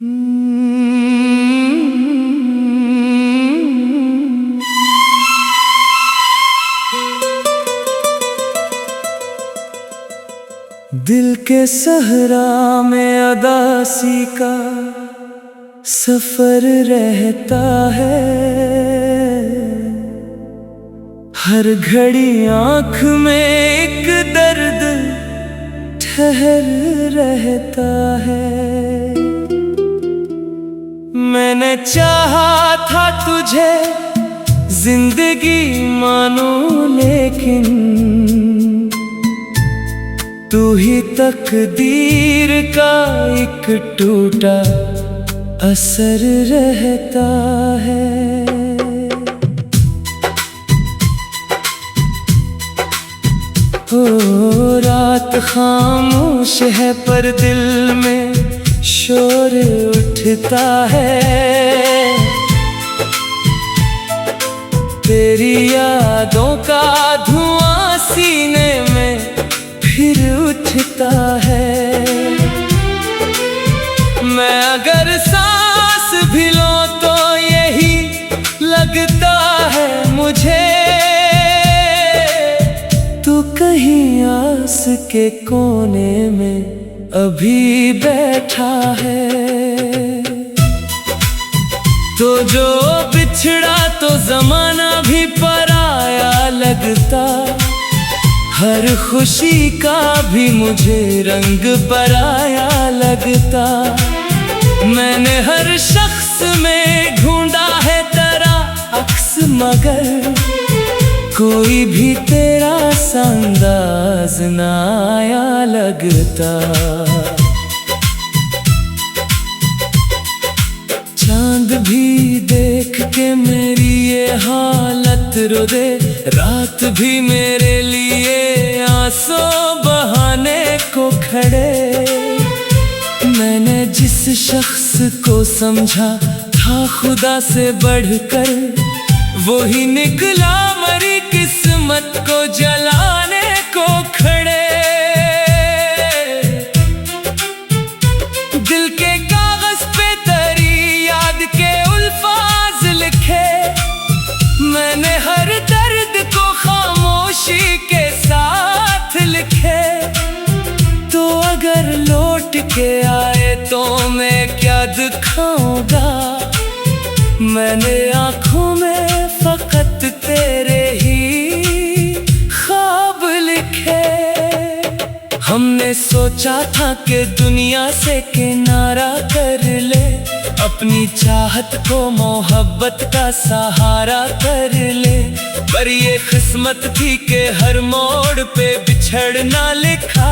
दिल के सहरा में अदासी का सफर रहता है। हर घड़ी आँख में एक दर्द ठहर रहता है। मैंने चाहा था तुझे जिंदगी मानूं, लेकिन तू ही तकदीर का एक टूटा असर रहता है। ओ रात खामोश है पर दिल में शोर उठता है। तेरी यादों का धुआं सीने में फिर उठता है। मैं अगर सांस भी लूं तो यही लगता है मुझे, तू कहीं आस के कोने में अभी बैठा है। तो जो बिछड़ा तो ज़माना भी पराया लगता, हर खुशी का भी मुझे रंग पराया लगता। मैंने हर शख्स में ढूंढा है तेरा अक्स, मगर कोई भी तेरा सा अंदाज ना आया लगता। चांद भी देख के मेरी ये हालत रो दे, रात भी मेरे लिए आंसू बहाने को खड़े। मैंने जिस शख्स को समझा था खुदा से बढ़कर, वो ही निकला मरी किस्मत को जलाने को खड़े। दिल के कागज पे तेरी याद के अल्फाज लिखे, मैंने हर दर्द को खामोशी के साथ लिखे। तो अगर लौट के आए तो मैं क्या दिखाऊंगा, मैंने आँखों में फकत तेरे ही ख्वाब लिखे। हमने सोचा था कि दुनिया से किनारा कर ले, अपनी चाहत को मोहब्बत का सहारा कर ले। पर ये किस्मत थी कि हर मोड़ पे बिछड़ना लिखा,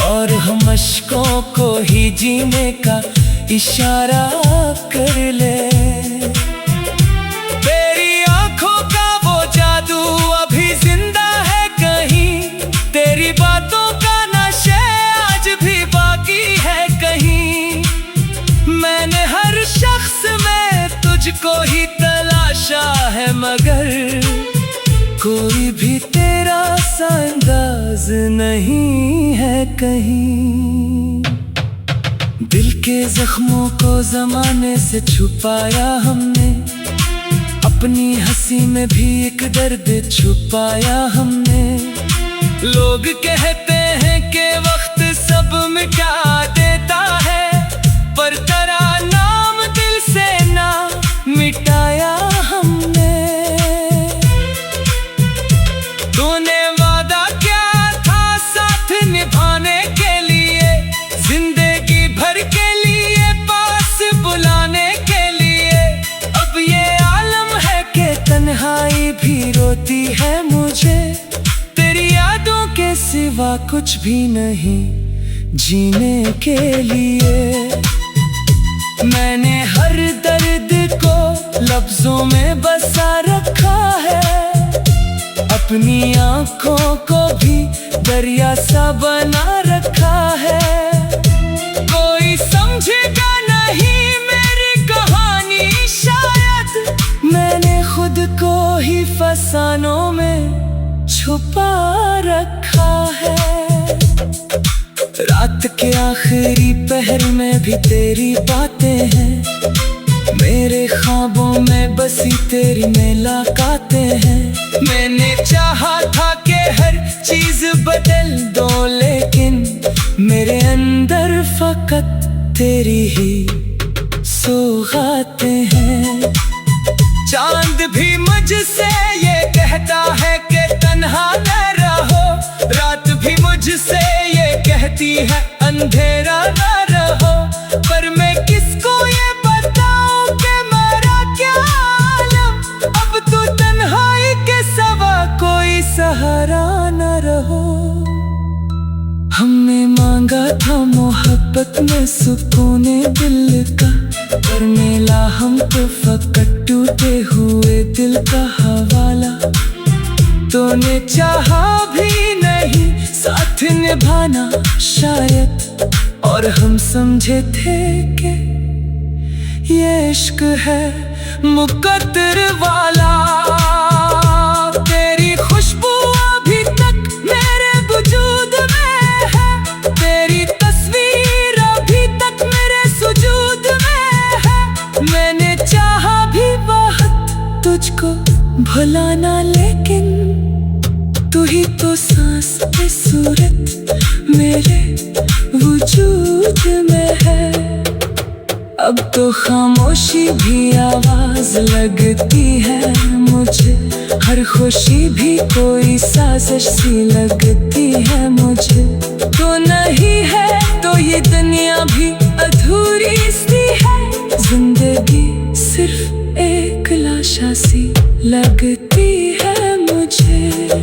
और हम अश्कों को ही जीने का इशारा कर ले। तेरी आंखों का वो जादू अभी जिंदा है कहीं, तेरी बातों का नशे आज भी बाकी है कहीं। मैंने हर शख्स में तुझको ही तलाशा है, मगर कोई भी तेरा सा अंदाज नहीं है कहीं। दिल के जख्मों को जमाने से छुपाया हमने, अपनी हंसी में भी एक दर्द छुपाया हमने। लोग कहते हैं कि वक्त सब मिटा देता है, पर तेरा नाम दिल से ना मिटाया हमने। तूने वादा क्या था साथ निभाने के लिए, जिंदगी भर के लिए पास बुलाने के लिए। अब ये आलम है कि तन्हाई भी रोती है मुझे, तेरी यादों के सिवा कुछ भी नहीं जीने के लिए। मैंने हर दर्द को लफ्जों में बसा रखा है, अपनी आँखों को भी दरिया सा बना रखा है। कोई समझेगा नहीं मेरी कहानी, शायद मैंने खुद को ही फसानों में छुपा रखा है। रात के आखिरी पहर में भी तेरी बातें हैं, मेरे ख्वाबों में बसी तेरी मुलाकातें हैं। मैंने चाहा था कि हर चीज बदल दो, लेकिन मेरे अंदर फकत तेरी ही सौगातें हैं। चांद भी मुझसे ये कहता है कि तन्हा न रहो, रात भी मुझसे ये कहती है अंधेरा न रहो। पर मैं किसको ये बताऊं कि मेरा क्या आलम, अब तो तन्हाई के सिवा कोई सहारा न रहो। हमने मांगा था मोहब्बत में सुकूने दिल का, पर मिला हमको फकत टूटे हुए दिल का हवाला। तूने चाहा भी नहीं साथ निभाना शायद, और हम समझे थे कि ये इश्क है मुकद्दर वाला। तेरी खुशबू अभी तक मेरे वजूद में है, तेरी तस्वीर अभी तक मेरे सुजूद में है। मैंने चाहा भी बहुत तुझको भुलाना, लेकिन तू ही तो सांस की सूरत मेरे वजूद में है। अब तो खामोशी भी आवाज लगती है मुझे, हर खुशी भी कोई साजिश सी लगती है मुझे। तो नहीं है तो ये दुनिया भी अधूरी सी है, जिंदगी सिर्फ एक लाशा सी लगती है मुझे।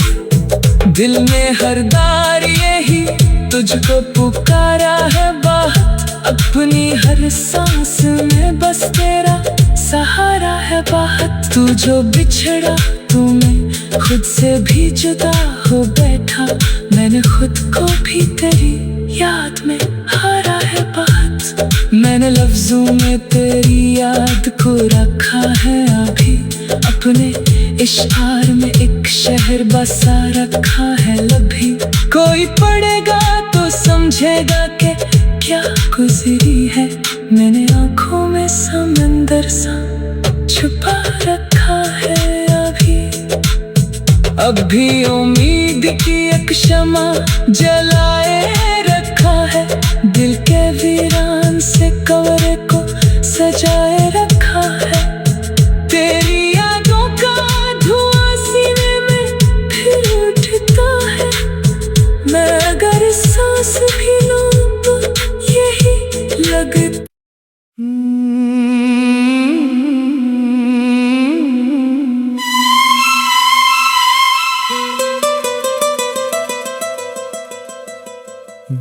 दिल में हर दार यही तुझको पुकारा है बहुत, अपनी हर सांस में बस तेरा सहारा है बहुत। तू जो बिछड़ा तू मैं खुद से भी जुदा हो बैठा, मैंने खुद को भी तेरी याद में हारा है बहुत। मैंने लफ्जों में तेरी याद को रखा है अभी, अपने इशार में एक शहर बसा रखा है लभी। कोई पढ़ेगा तो समझेगा कि क्या गुजरी है, मैंने आंखों में समंदर सा छुपा रखा है अभी। अब भी उम्मीद की एक शमा जलाए रखा है, दिल के वीरान से कब्र को सजाए रखा है। तेरी यादों का धुआं सीने में फिर उठता है, मैं अगर सांस भी लूं तो यही लगता।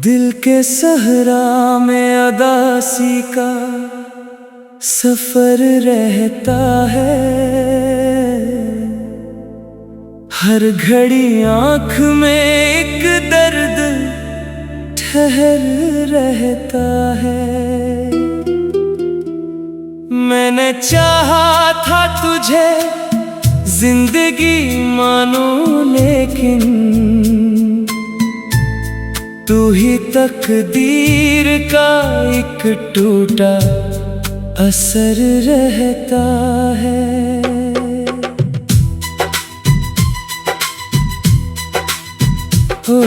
दिल के सहरा में अदासी का सफर रहता है, हर घड़ी आँख में एक दर्द ठहर रहता है। मैंने चाहा था तुझे जिंदगी मानो, लेकिन तू ही तकदीर का एक टूटा असर रहता है। ओ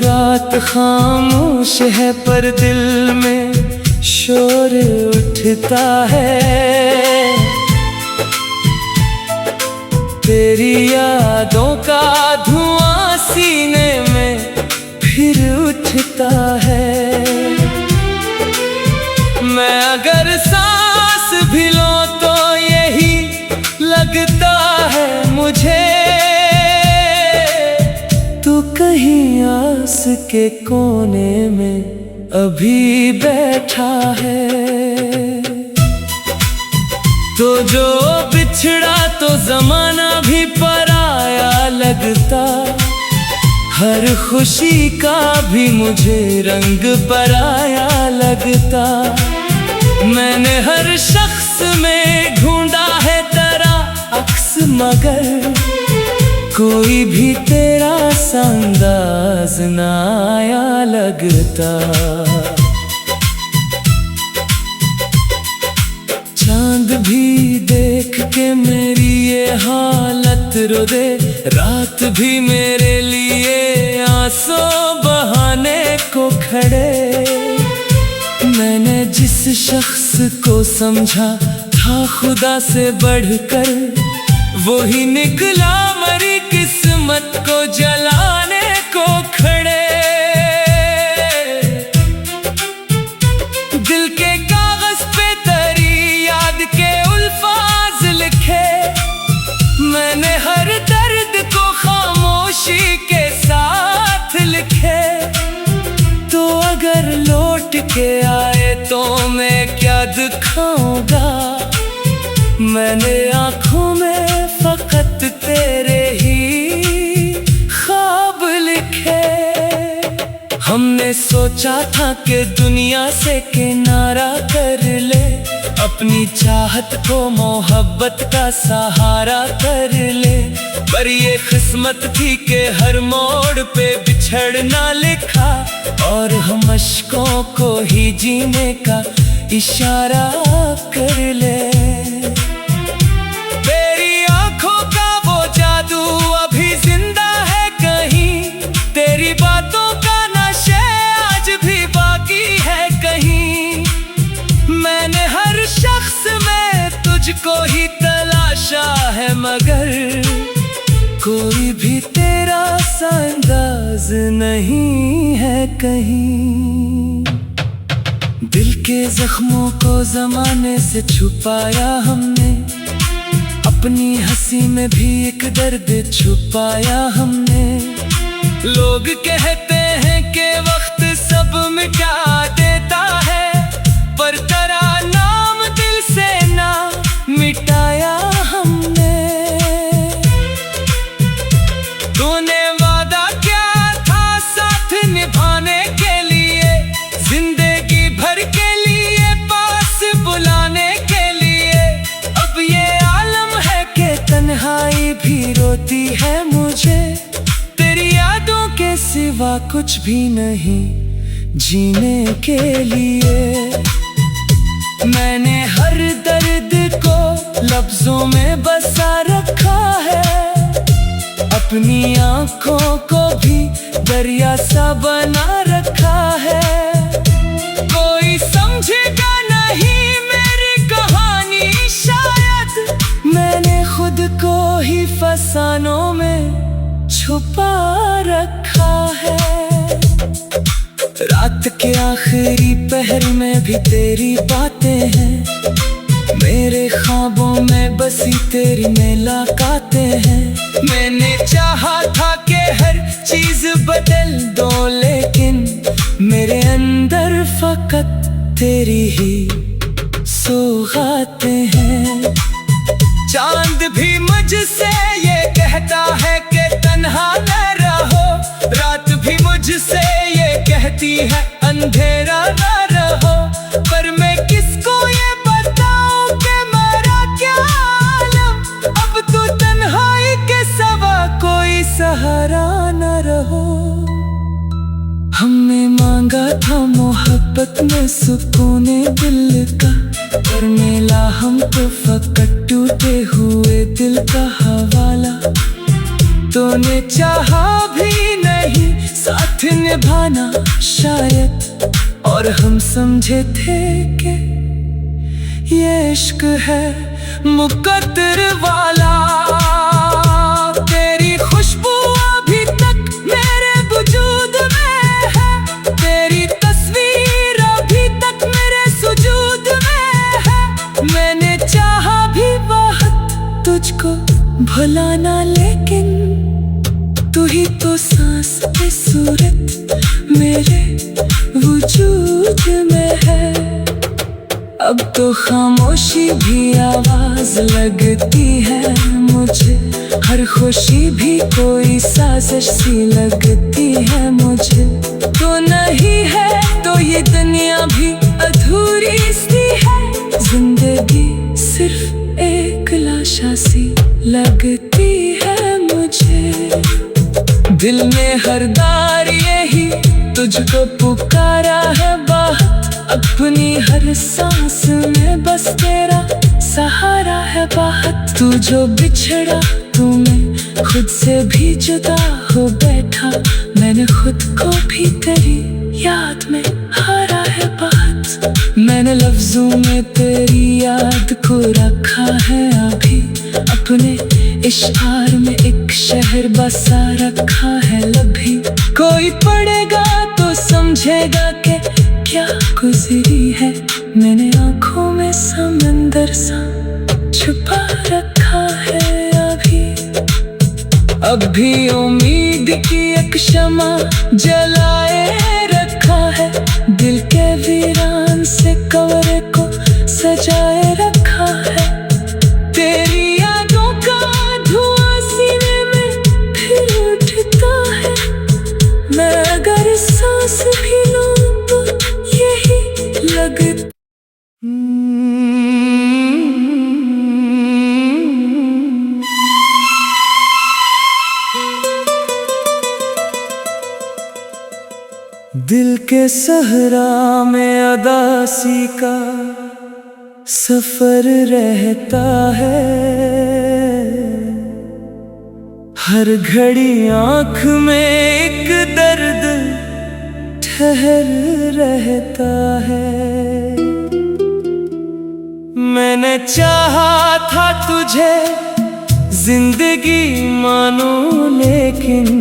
रात खामोश है पर दिल में शोर उठता है, तेरी यादों का धुआं सीने में फिर उठता है। मैं अगर सांस भी लूं तो यही लगता है मुझे, तू कहीं आस के कोने में अभी बैठा है। तो जो बिछड़ा तो जमाना भी पराया लगता, हर खुशी का भी मुझे रंग पराया लगता। मैंने हर शख्स में ढूंढा है तेरा अक्स, मगर कोई भी तेरा सा अंदाज ना आया लगता। चांद भी देख के मेरी ये हालत रो दे, रात भी मेरे लिए आंसू बहाने को खड़े। मैंने जिस शख्स को समझा था खुदा से बढ़कर, वो ही निकला मरी किस्मत को जलाने को खड़े। दिल के कागज पे तेरी याद के अल्फाज लिखे, मैंने हर दर्द को खामोशी के साथ लिखे। तो अगर लौट के आए तो मैं क्या दिखाऊंगा, मैंने आँखों में फकत तेरे ही ख्वाब लिखे। हमने सोचा था कि दुनिया से किनारा कर ले, अपनी चाहत को मोहब्बत का सहारा कर ले। पर ये किस्मत थी कि हर मोड़ पे बिछड़ना लिखा, और हम अश्कों को ही जीने का इशारा कर ले। तेरी आंखों का वो जादू अभी जिंदा है कहीं, तेरी बातों का नशा आज भी बाकी है कहीं। मैंने हर शख्स में तुझको ही तलाशा है, मगर कोई भी तेरा सा अंदाज नहीं है कहीं। दिल के जख्मों को जमाने से छुपाया हमने, अपनी हंसी में भी एक दर्द छुपाया हमने। लोग कहते हैं कि वक्त सब मिटा देता है, पर तेरा नाम दिल से ना मिटाया हमने। तूने वादा क्या था साथ निभाने के लिए, जिंदगी भर के लिए पास बुलाने के लिए। अब ये आलम है कि तन्हाई भी रोती है मुझे, तेरी यादों के सिवा कुछ भी नहीं जीने के लिए। मैंने हर दर्द को लफ्जों में बसा रखा है, अपनी आंखों को भी दरिया सा बना रखा है। कोई समझेगा नहीं मेरी कहानी शायद, मैंने खुद को ही फसानों में छुपा रखा है। रात के आखिरी पहर में भी तेरी बातें हैं, मेरे ख्वाबों में बसी तेरी मुलाकातें हैं। मैंने चाहा था कि हर चीज बदल दो, लेकिन मेरे अंदर फकत तेरी ही सौगातें हैं। चांद भी मुझसे ये कहता है कि तन्हा न रहो, रात भी मुझसे ये कहती है अंधेरा न रहो। पर मैं किसको ये बताऊं कि मेरा क्या आलम, अब तो तन्हाई के सिवा कोई सहारा न रहो। हमने मांगा था मोहब्बत में सुकूने दिल का, पर मिला हमको फकत टूटे हुए दिल का हवाला। तूने चाहा भी नहीं साथ निभाना शायद, और हम समझे थे कि ये इश्क है मुकद्दर वाला। तेरी खुशबू अभी तक मेरे वजूद में है, तेरी तस्वीर अभी तक मेरे सुजूद में है। मैंने चाहा भी बहुत तुझको भुलाना, लेकिन तू ही तो सांस की सूरत मेरे वजूद में है। अब तो खामोशी भी आवाज लगती है मुझे, हर खुशी भी कोई साजिश सी लगती है मुझे। तो नहीं है तो ये दुनिया भी अधूरी सी है, जिंदगी सिर्फ एक लाशा सी लगती है मुझे। दिल में किरदार यही तुझको पुकारा है बात, अपनी हर सांस में बस तेरा सहारा है बात। तू जो बिछड़ा तू मैं खुद से भी जुदा हो बैठा, मैंने खुद को भी तेरी याद में हारा है बात। मैंने लफ्जों में तेरी याद को रखा है अभी, अपने इशार में एक शहर बसा रखा है लभी। कोई पढ़ेगा तो समझेगा कि क्या गुजरी है, मैंने आंखों में समंदर सा छुपा रखा है अभी। अभी उम्मीद की एक शमा जलाए रखा है, दिल के वीरान से कमरे को सजाए रखा है। तेरी यादों का धुआं सीने में फिर उठता है, मैं अगर सांस भी लूं तो यही लगता। दिल के सहरा में अदासी का सफर रहता है, हर घड़ी आँख में एक दर्द ठहर रहता है। मैंने चाहा था तुझे जिंदगी मानूं, लेकिन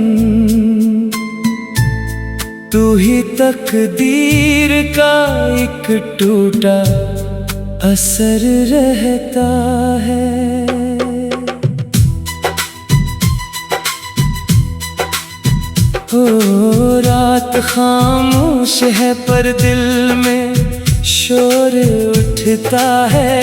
तू ही तकदीर का एक टूटा असर रहता है। ओ रात खामोश है पर दिल में शोर उठता है,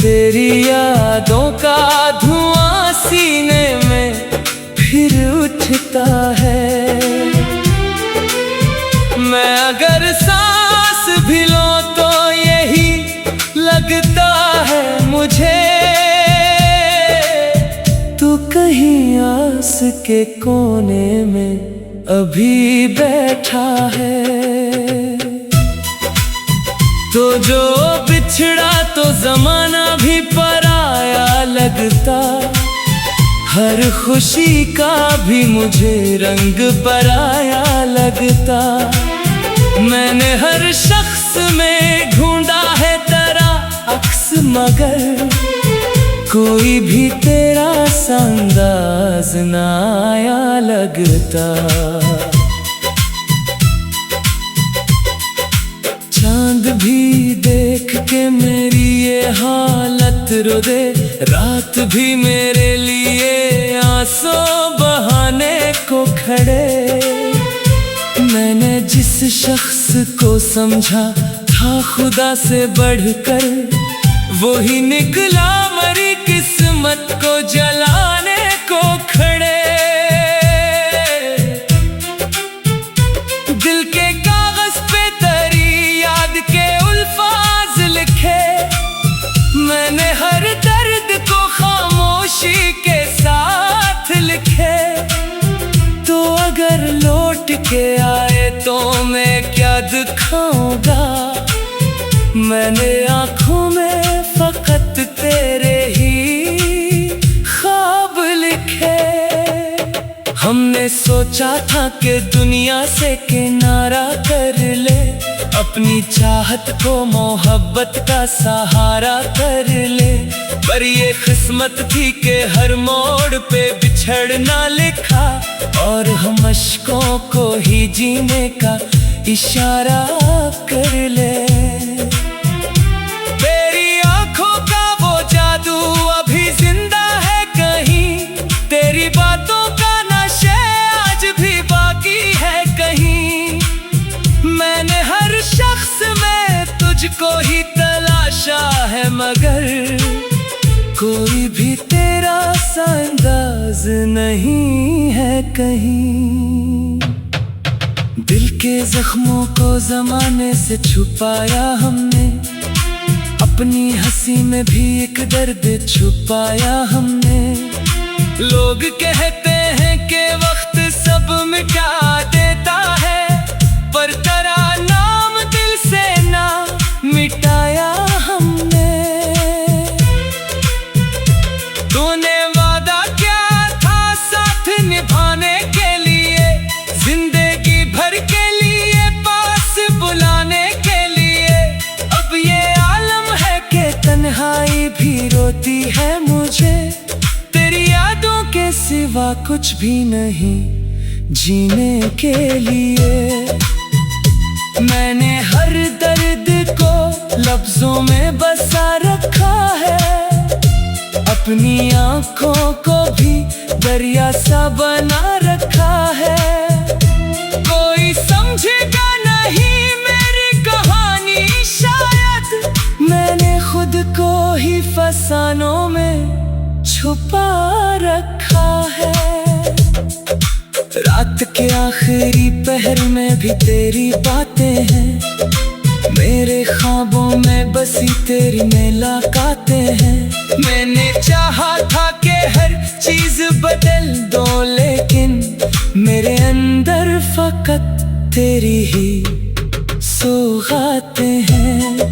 तेरी यादों का धुआं सीने में फिर उठता है। मैं अगर सांस भी लूं तो यही लगता है मुझे, तू कहीं आस के कोने में अभी बैठा है। तो जो बिछड़ा तो जमाना भी पराया लगता, हर खुशी का भी मुझे रंग पराया लगता। मैंने हर शख्स में ढूंढा है तेरा अक्स, मगर कोई भी तेरा सा अंदाज ना आया लगता। चांद भी देख के मेरी ये हालत रो दे, रात भी मेरे लिए आंसू बहाने को खड़े। मैंने जिस शख्स को समझा था खुदा से बढ़कर, वो ही निकला मरी किस्मत को जलाने को खड़े। दिल के कागज पे तेरी याद के अल्फाज लिखे, मैंने हर दर्द को खामोशी के साथ लिखे। तो अगर लौट के आए तो मैं क्या दिखाऊंगा, मैंने आँखों में फकत तेरे ही ख्वाब लिखे। हमने सोचा था कि दुनिया से किनारा कर ले, अपनी चाहत को मोहब्बत का सहारा कर ले। पर ये किस्मत थी कि हर मोड़ पे बिछड़ना लिखा, और हम अश्कों को ही जीने का इशारा कर ले। तेरी आंखों का वो जादू अभी जिंदा है कहीं, तेरी बातों का नशे आज भी बाकी है कहीं। मैंने हर शख्स में तुझको ही तलाशा है, मगर कोई भी तेरा सा अंदाज नहीं है कहीं। दिल के जख्मों को जमाने से छुपाया हमने, अपनी हंसी में भी एक दर्द छुपाया हमने। लोग कहते हैं कि वक्त सब मिटा देता है, पर तेरा नाम दिल से ना मिटाया हमने। तूने वादा क्या था साथ निभाने के लिए, जिंदगी भर के लिए पास बुलाने के लिए। अब ये आलम है कि तन्हाई भी रोती है मुझे, तेरी यादों के सिवा कुछ भी नहीं जीने के लिए। मैंने हर दर्द को लफ्जों में बसा रखा है, अपनी आँखों को भी दरिया सा बना रखा है। कोई समझेगा नहीं मेरी कहानी शायद, मैंने खुद को ही फसानों में छुपा रखा है। रात के आखिरी पहर में भी तेरी बातें हैं, मेरे ख्वाबों में बसी तेरी मुलाकातें हैं। मैंने चाहा था कि हर चीज बदल दो, लेकिन मेरे अंदर फकत तेरी ही सौगातें हैं।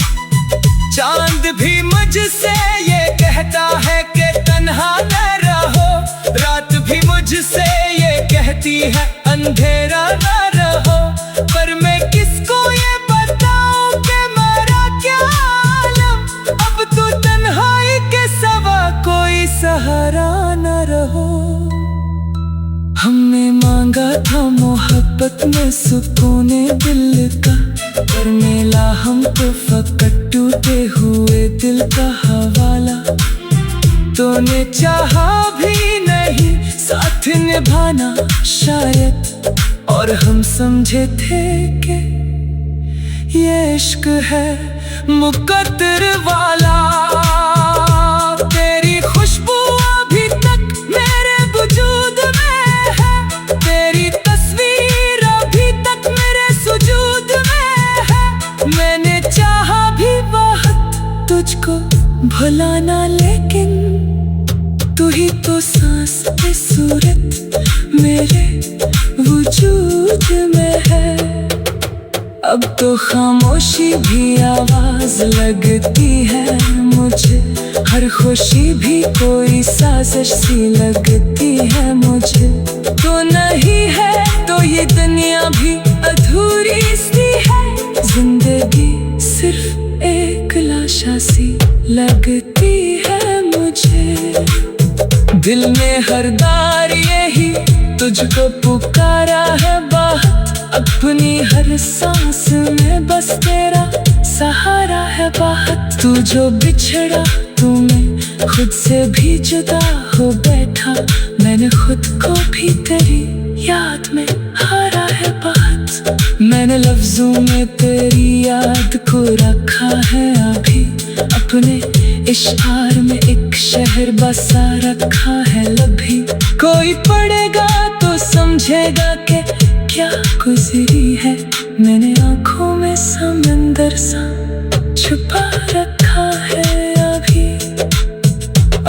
चांद भी मुझसे ये कहता है कि तन्हा न रहो, रात भी मुझसे ये कहती है अंधेरा न रहो। पर मैं किसको ये बताऊं कि मेरा क्या आलम, अब तो तन्हाई के सिवा कोई सहारा न रहो। हमने मांगा था मोहब्बत में सुकूने दिल का, पर मिला हमको फकत टूटे हुए दिल का हवाला। तूने चाहा भी नहीं साथ निभाना शायद, और हम समझे थे कि ये इश्क है मुकद्दर वाला। तेरी खुशबू अभी तक मेरे वजूद में है, तेरी तस्वीर अभी तक मेरे सुजूद में है। मैंने चाहा भी बहुत तुझको भुलाना, लेकिन तू ही तो सांस पे सूरत मेरे वजूद में है। अब तो खामोशी भी आवाज लगती है मुझे, हर खुशी भी कोई साजिश सी लगती है मुझे। तो नहीं है तो ये दुनिया भी अधूरी सी है, जिंदगी सिर्फ एक लाशा सी लगती है मुझे। दिल में हर बार यही तुझको पुकारा है बहुत, अपनी हर सांस में बस तेरा सहारा है बहुत। तू जो बिछड़ा तू मैं खुद से भी जुदा हो बैठा, मैंने खुद को भी तेरी याद में हारा है बहुत। मैंने लफ्जों में तेरी याद को रखा है अभी, अपने इशार में एक शहर बसा रखा है लभी। कोई पढ़ेगा तो समझेगा कि क्या गुजरी है, मैंने आंखों में समंदर सा छुपा रखा है अभी।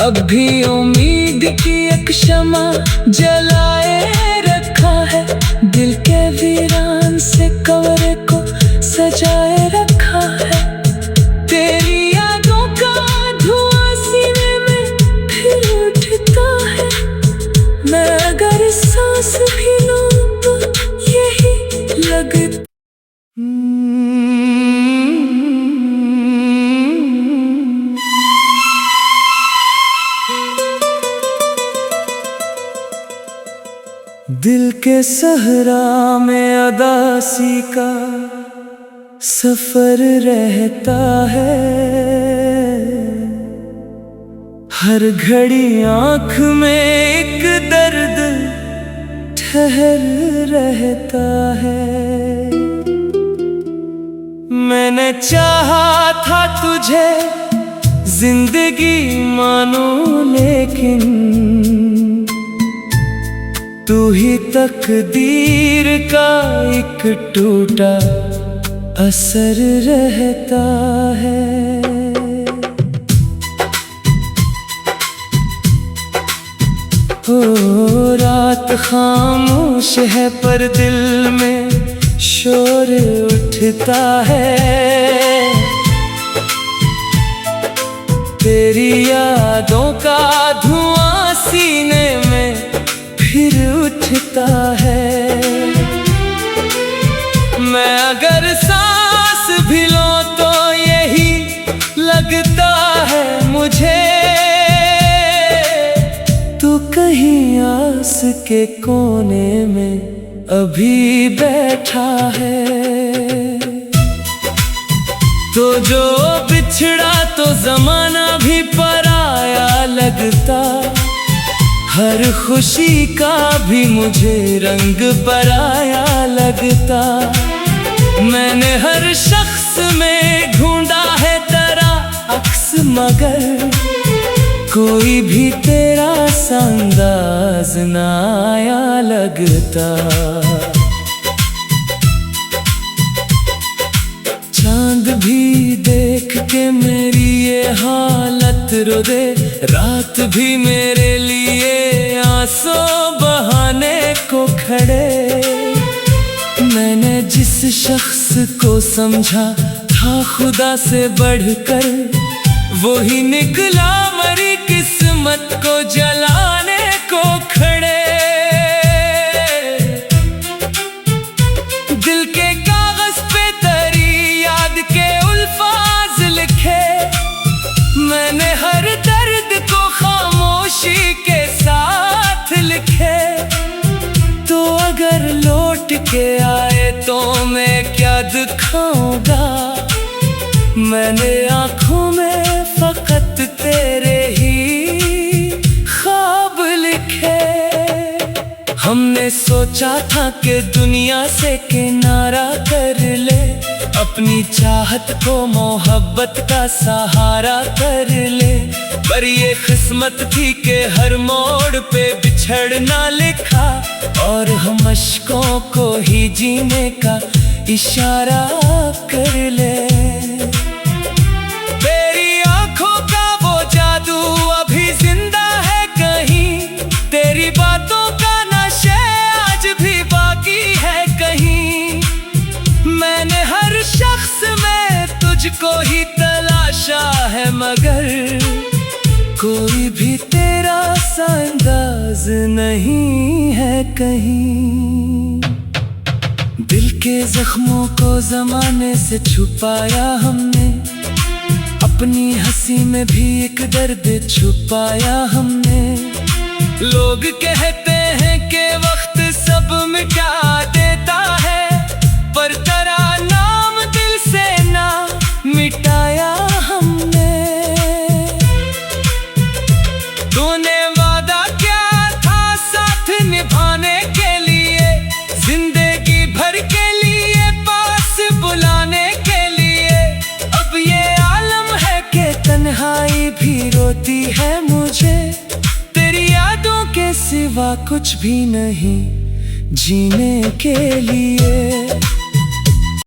अभी उम्मीद की एक शमा जलाए रखा है, दिल के वीरान से कब्र को सजाए रखा है। तेरी यादों का धुआं सीने में फिर उठता है, मैं अगर सांस भी लूं तो यही लगता। दिल के सहरा में अदासी का सफर रहता है, हर घड़ी आँख में एक दर्द ठहर रहता है। मैंने चाहा था तुझे जिंदगी मानूं, लेकिन तू ही तकदीर का एक टूटा असर रहता है। ओ बात खामोश है पर दिल में शोर उठता है। तेरी यादों का धुआं सीने में फिर उठता है। मैं अगर सांस भी लूं तो यही लगता है मुझे, तू कहीं आस के कोने में अभी बैठा है। तो जो बिछड़ा तो जमाना भी पराया लगता, हर खुशी का भी मुझे रंग पराया लगता। मैंने हर शख्स में ढूंढा है तेरा अक्स, मगर कोई भी तेरा सा अंदाज ना आया लगता। चांद भी देख के मेरी ये हालत रो दे, रात भी मेरे लिए आंसू बहाने को खड़े। मैंने जिस शख्स को समझा था खुदा से बढ़कर, वही निकला मरी किस्मत को जलाने को खड़े। दिल के कागज पे तेरी याद के अल्फाज लिखे, मैंने हर दर्द को खामोशी के साथ लिखे। तो अगर लौट के आए तो मैं क्या दिखाऊंगा, मैंने आँखों में फकत तेरे ही ख्वाब लिखे। हमने सोचा था कि दुनिया से किनारा कर ले, अपनी चाहत को मोहब्बत का सहारा कर ले। पर ये किस्मत थी कि हर मोड़ पे बिछड़ना लिखा, और हम अश्कों को ही जीने का इशारा कर ले। तेरी आंखों का वो जादू अभी जिंदा है कहीं, तेरी बातों का नशे आज भी बाकी है कहीं। मैंने हर शख्स में तुझको ही तलाशा है, मगर कोई भी तेरा सा अंदाज नहीं है कहीं। दिल के जख्मों को जमाने से छुपाया हमने, अपनी हंसी में भी एक दर्द छुपाया हमने। लोग कहते हैं कि वक्त सब मिटा देता है, पर तेरा नाम दिल से ना मिटाया हमने। तूने वादा क्या था साथ निभाने के लिए, जिंदगी भर के लिए पास बुलाने के लिए। अब ये आलम है कि तन्हाई भी रोती है मुझे, तेरी यादों के सिवा कुछ भी नहीं जीने के लिए।